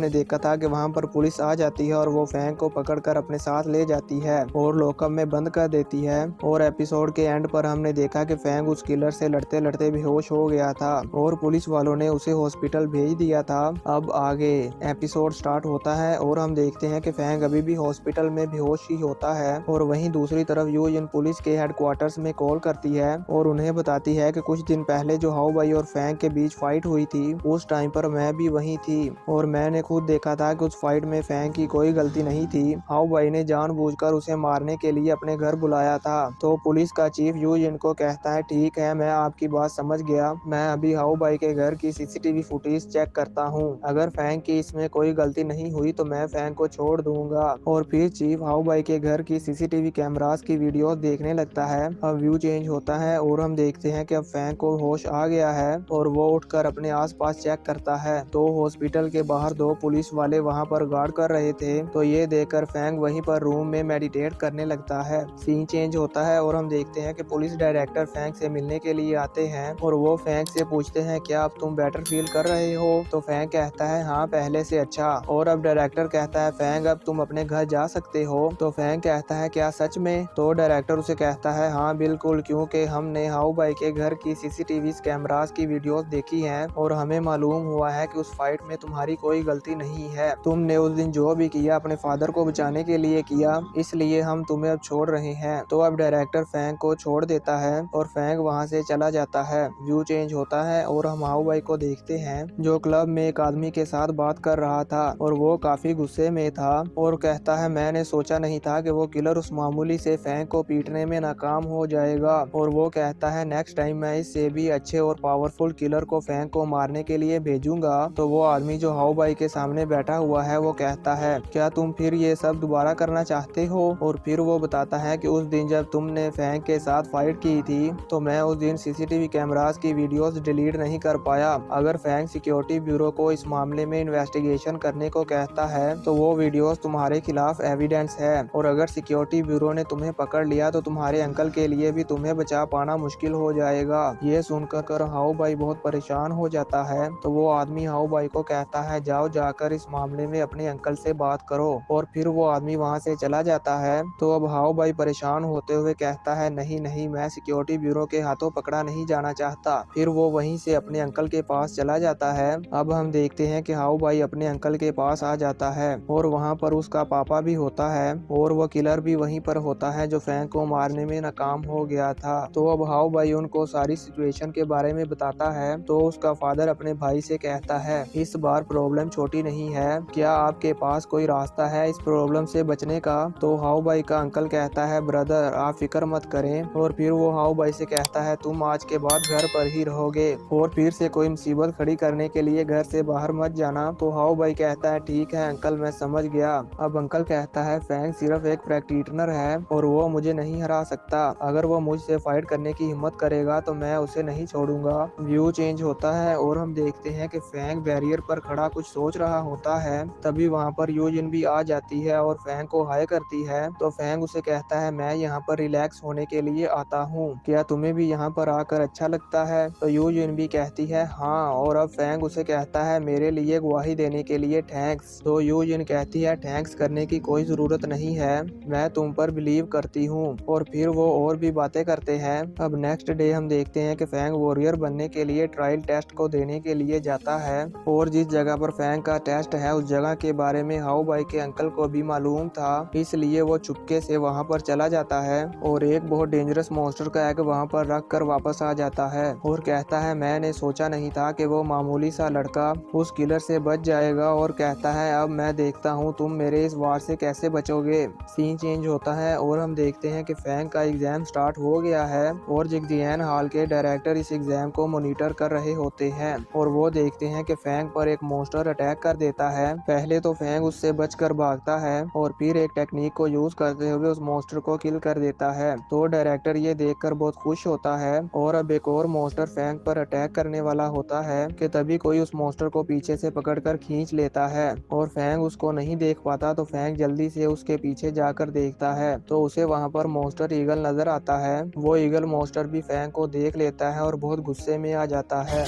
हमने देखा था कि वहाँ पर पुलिस आ जाती है और वो फैंग को पकड़कर अपने साथ ले जाती है और लॉकअप में बंद कर देती है। और एपिसोड के एंड पर हमने देखा कि फैंग उस किलर से लड़ते लड़ते बेहोश हो गया था और पुलिस वालों ने उसे हॉस्पिटल भेज दिया था। अब आगे एपिसोड स्टार्ट होता है और हम देखते हैं कि फैंग अभी भी हॉस्पिटल में बेहोश ही होता है। और वहीं दूसरी तरफ यूजिन पुलिस के हेडक्वार्टर्स में कॉल करती है और उन्हें बताती है कि कुछ दिन पहले जो हाउ बाई और फैंग के बीच फाइट हुई थी उस टाइम पर मैं भी वहीं थी और मैंने खुद देखा था कि उस फाइट में फैंग की कोई गलती नहीं थी। हाउ बाई ने जानबूझकर उसे मारने के लिए अपने घर बुलाया था। तो पुलिस का चीफ यूजिन को कहता है ठीक है, मैं आपकी बात समझ गया, मैं अभी हाउ बाई के घर की सीसीटीवी फुटेज चेक करता हूँ। अगर फैंग की इसमें कोई गलती नहीं हुई तो मैं फैंग को छोड़ दूंगा। और फिर चीफ हाउ बाई के घर की सीसीटीवी कैमरास की वीडियोस देखने लगता है। अब व्यू चेंज होता है और हम देखते हैं कि अब फैंग को होश आ गया है और वो उठकर अपने आसपास चेक करता है। तो हॉस्पिटल के बाहर दो पुलिस वाले वहां पर गार्ड कर रहे थे। तो ये देखकर फैंग वहीं पर रूम में मेडिटेट करने लगता है। सीन चेंज होता है और हम देखते हैं कि पुलिस डायरेक्टर फैंग से मिलने के लिए आते हैं और वो फैंग से पूछते हैं क्या अब तुम बेटर फील कर रहे हो। तो फैंग कहता है हाँ, पहले से अच्छा। और अब डायरेक्टर कहता है फैंग अब तुम अपने घर जा सकते हो। तो फैंग कहता है क्या सच में। तो डायरेक्टर उसे कहता है हाँ बिल्कुल, क्योंकि हमने हाउ बाई के घर की सीसीटीवी कैमरास की वीडियोस देखी हैं और हमें मालूम हुआ है कि उस फाइट में तुम्हारी कोई गलती नहीं है। तुमने उस दिन जो भी किया अपने फादर को बचाने के लिए किया, इसलिए हम तुम्हें अब छोड़ रहे हैं। तो अब डायरेक्टर फैंग को छोड़ देता है और फैंग वहां से चला जाता है। व्यू चेंज होता है और हम हाउ बाई को देखते हैं जो क्लब में एक आदमी के साथ बात कर रहा था और वो काफी गुस्से में था और कहता है मैंने सोचा नहीं था कि वो किलर उस मामूली से फैंग को पीटने में नाकाम हो जाएगा। और वो कहता है नेक्स्ट टाइम मैं इससे भी अच्छे और पावरफुल किलर को फैंग को मारने के लिए भेजूंगा। तो वो आदमी जो हाउ बाई के सामने बैठा हुआ है वो कहता है क्या तुम फिर ये सब दोबारा करना चाहते हो। और फिर वो बताता है कि उस दिन जब तुमने फैंग के साथ फाइट की थी तो मैं उस दिन सीसीटीवी कैमरास की वीडियोस डिलीट नहीं कर पाया। अगर फैंग सिक्योरिटी ब्यूरो को इस मामले में इन्वेस्टिगेशन करने को कहता है तो वो वीडियोस तुम्हारे खिलाफ एविडेंस है और अगर सिक्योरिटी ब्यूरो ने तुम्हें पकड़ लिया तो तुम्हारे अंकल के लिए भी तुम्हें बचा पाना मुश्किल हो जाएगा। ये सुनकर हाउ बाई बहुत परेशान हो जाता है। तो वो आदमी हाउ बाई को कहता है जाओ जाकर इस मामले में अपने अंकल से बात करो। और फिर वो आदमी वहाँ से चला जाता है। तो अब हाउ बाई परेशान होते हुए कहता है नहीं नहीं, मैं सिक्योरिटी ब्यूरो के हाथों पकड़ा नहीं जाना चाहता। फिर वो वहीं से अपने अंकल के पास चला जाता है। अब हम देखते हैं कि हाउ बाई अपने अंकल के पास आ जाता है और वहाँ पर उसका पापा भी होता है और वो किलर भी वहीं पर होता है जो फैंग को मारने में नाकाम हो गया था। तो अब हाउ बाई उनको सारी सिचुएशन के बारे में बताता है। तो उसका फादर अपने भाई से कहता है इस बार प्रॉब्लम छोटी नहीं है, क्या आपके पास कोई रास्ता है इस प्रॉब्लम से बचने का। तो हाउ बाई का अंकल कहता है ब्रदर आप फिक्र मत करें। और फिर वो हाउ बाई से कहता है तुम आज के बाद घर पर ही रहोगे और फिर से कोई मुसीबत खड़ी करने के लिए घर से बाहर मत जाना। तो हाउ बाई कहता है ठीक है अंकल, मैं समझ गया। अब अंकल कहता है फैंग सिर्फ एक प्रैक्टिशनर है और वो मुझे नहीं हरा सकता। अगर वो मुझसे फाइट करने की हिम्मत करेगा तो मैं उसे नहीं छोड़ूंगा। व्यू चेंज होता है और हम देखते हैं कि फैंग बैरियर पर खड़ा कुछ सोच रहा होता है। तभी वहाँ पर यूजिन भी आ जाती है और फैंग को हाय करती है। तो फैंग उसे कहता है मैं यहाँ पर रिलैक्स होने के लिए आता हूँ, क्या तुम्हें भी यहाँ पर आकर अच्छा लगता है। तो यूजिन भी कहती है हाँ। और अब फैंग उसे कहता है मेरे लिए गवाही देने के लिए थैंक्स। तो यूजिन कहती है थैंक्स करने की कोई जरूरत नहीं है, मैं तुम पर बिलीव करती हूँ। और फिर वो और भी बातें करते हैं। अब नेक्स्ट डे हम देखते हैं कि फैंग वॉरियर बनने के लिए ट्रायल टेस्ट को देने के लिए जाता है और जिस जगह पर फैंग का टेस्ट है उस जगह के बारे में हाउ बाई के अंकल को भी मालूम था, इसलिए वो चुपके से वहाँ पर चला जाता है और एक बहुत डेंजरस मॉन्स्टर का एग वहाँ पर रख कर वापस आ जाता है और कहता है मैंने सोचा नहीं था कि वो मामूली सा लड़का उस किलर से बच जाएगा। और कहता है अब मैं देखता हूँ तुम मेरे इस वार से कैसे बचोगे। सीन चेंज होता है और हम देखते हैं कि फैंग का एग्जाम स्टार्ट हो गया है और जिगजियान हॉल के डायरेक्टर इस एग्जाम को मॉनिटर कर रहे होते हैं और वो देखते हैं कि फैंग पर एक मॉन्स्टर अटैक कर देता है। पहले तो फैंग उससे बचकर भागता है और फिर एक टेक्निक को यूज करते हुए उस मॉन्स्टर को किल कर देता है। तो डायरेक्टर ये देखकर बहुत खुश होता है और अब एक और मॉन्स्टर फैंग पर अटैक करने वाला होता है कि तभी कोई उस मॉन्स्टर को पीछे से पकड़कर खींच लेता है और फैंग उसको नहीं देख पाता। तो फैंग जल्दी से उसके पीछे जाकर देखता है तो उसे वहाँ पर मॉन्स्टर ईगल नजर आता है। वो ईगल मॉन्स्टर भी फैंग को देख लेता है और बहुत गुस्से में आ जाता है।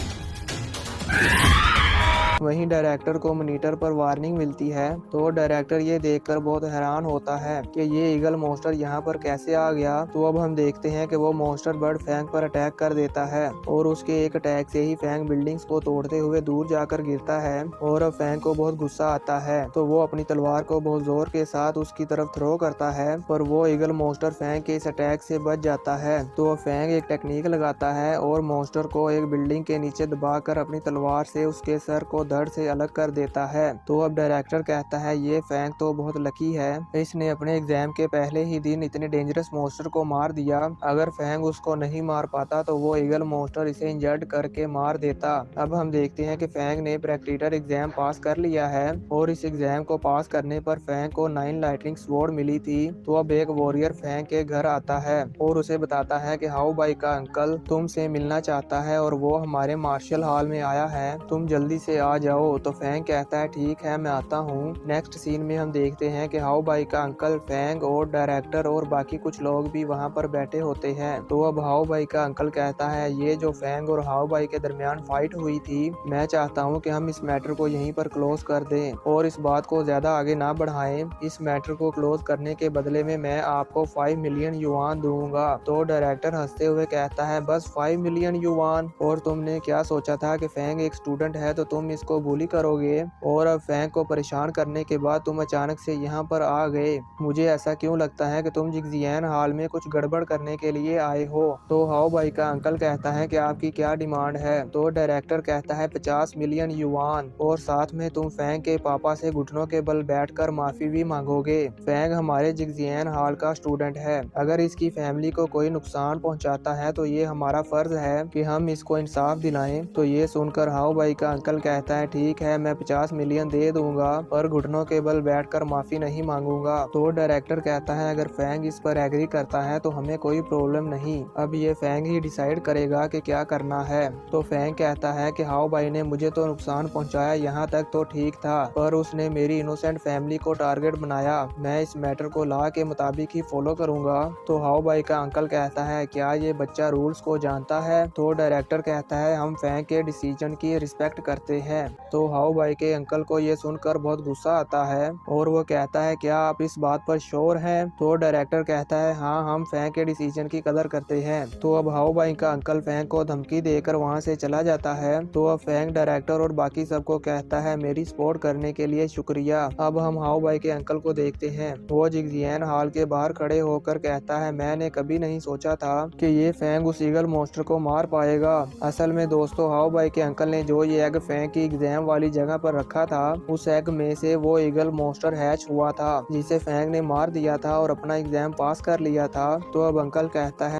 वहीं डायरेक्टर को मॉनिटर पर वार्निंग मिलती है तो डायरेक्टर ये देखकर बहुत हैरान होता है कि ये ईगल मॉन्स्टर यहाँ पर कैसे आ गया। तो अब हम देखते हैं कि वो मॉन्स्टर बर्ड फैंग पर अटैक कर देता है और उसके एक अटैक से ही फैंग बिल्डिंग्स को तोड़ते हुए दूर जाकर गिरता है और अब फैंग को बहुत गुस्सा आता है तो वो अपनी तलवार को बहुत जोर के साथ उसकी तरफ थ्रो करता है, पर वो ईगल मॉन्स्टर फैंग के इस अटैक से बच जाता है। तो फैंग एक टेक्निक लगाता है और मॉन्स्टर को एक बिल्डिंग के नीचे दबाकर अपनी तलवार से उसके सर को धड़ से अलग कर देता है। तो अब डायरेक्टर कहता है ये फैंग तो बहुत लकी है, इसने अपने एग्जाम के पहले ही दिन इतने डेंजरस मॉन्स्टर को मार दिया। अगर फैंग उसको नहीं मार पाता तो वो ईगल मॉन्स्टर इसे इंजर्ड करके मार देता। अब हम देखते हैं कि फैंग ने प्रैक्टिटर एग्जाम पास कर लिया है और इस एग्जाम को पास करने पर फैंग को 9 लाइटनिंग स्वॉर्ड मिली थी। तो अब एक वॉरियर फैंग के घर आता है और उसे बताता है कि हाउ बाई का अंकल तुमसे मिलना चाहता है और वो हमारे मार्शल हॉल में आया है, तुम जल्दी से आ जाओ। तो फैंग कहता है ठीक है मैं आता हूँ। नेक्स्ट सीन में हम देखते हैं कि हाउ बाई का अंकल, फैंग और डायरेक्टर और बाकी कुछ लोग भी वहाँ पर बैठे होते हैं। तो अब हाउ बाई का अंकल कहता है ये जो फैंग और हाउ बाई के दरमियान फाइट हुई थी, मैं चाहता हूँ कि हम इस मैटर को यहीं पर क्लोज कर दें और इस बात को ज्यादा आगे ना बढ़ाएं। इस मैटर को क्लोज करने के बदले में मैं आपको 5 मिलियन युआन दूंगा। तो डायरेक्टर हंसते हुए कहता है बस 5 मिलियन युआन, और तुमने क्या सोचा था कि फैंग एक स्टूडेंट है तो तुम इसको बुली करोगे, और अब फैंग को परेशान करने के बाद तुम अचानक से यहाँ पर आ गए। मुझे ऐसा क्यों लगता है कि तुम जिगजियान हॉल में कुछ गड़बड़ करने के लिए आए हो। तो हाउ बाई का अंकल कहता है कि आपकी क्या डिमांड है। तो डायरेक्टर कहता है 50 मिलियन युआन, और साथ में तुम फैंग के पापा से घुटनों के बल बैठकर माफी भी मांगोगे। फैंग हमारे जिगजियान हॉल का स्टूडेंट है, अगर इसकी फैमिली को कोई नुकसान पहुंचाता है तो ये हमारा फर्ज है कि हम इसको इंसाफ दिलाएं। तो ये सुनकर हाउ बाई का अंकल कहता है ठीक है मैं 50 मिलियन दे दूंगा, पर घुटनों के बल बैठकर माफी नहीं मांगूंगा। तो डायरेक्टर कहता है अगर फैंग इस पर एग्री करता है तो हमें कोई प्रॉब्लम नहीं, अब ये फैंग ही डिसाइड करेगा कि क्या करना है। तो फैंग कहता है कि हाउ बाई ने मुझे तो नुकसान पहुंचाया, यहाँ तक तो ठीक था, पर उसने मेरी इनोसेंट फैमिली को टारगेट बनाया, मैं इस मैटर को लॉ के मुताबिक ही फॉलो करूंगा। तो हाउ बाई का अंकल कहता है क्या ये बच्चा रूल्स को जानता है। तो डायरेक्टर कहता है हम फैंग के डिसीजन की रिस्पेक्ट करते हैं। तो हाउ बाई के अंकल को ये सुनकर बहुत गुस्सा आता है और वो कहता है क्या आप इस बात पर श्योर हैं। तो डायरेक्टर कहता है हाँ हम फैंग के डिसीजन की कदर करते हैं। तो अब हाउ बाई का अंकल फैंग को धमकी देकर वहाँ से चला जाता है। तो अब फैंग डायरेक्टर और बाकी सबको कहता है मेरी सपोर्ट करने के लिए शुक्रिया। अब हम हाउ बाई के अंकल को देखते हैं, वो जिगजियान हॉल के बाहर खड़े होकर कहता है मैंने कभी नहीं सोचा था कि ये फैंग उस ईगल मॉन्स्टर को मार पाएगा। असल में दोस्तों हाउ बाई के अंकल ने जो ये एग फैंग की एग्जाम वाली जगह पर रखा था, उस एग में से वो ईगल मॉन्स्टर हैच हुआ था जिसे फैंग ने मार दिया था और अपना एग्जाम पास कर लिया था। तो अब अंकल कहता है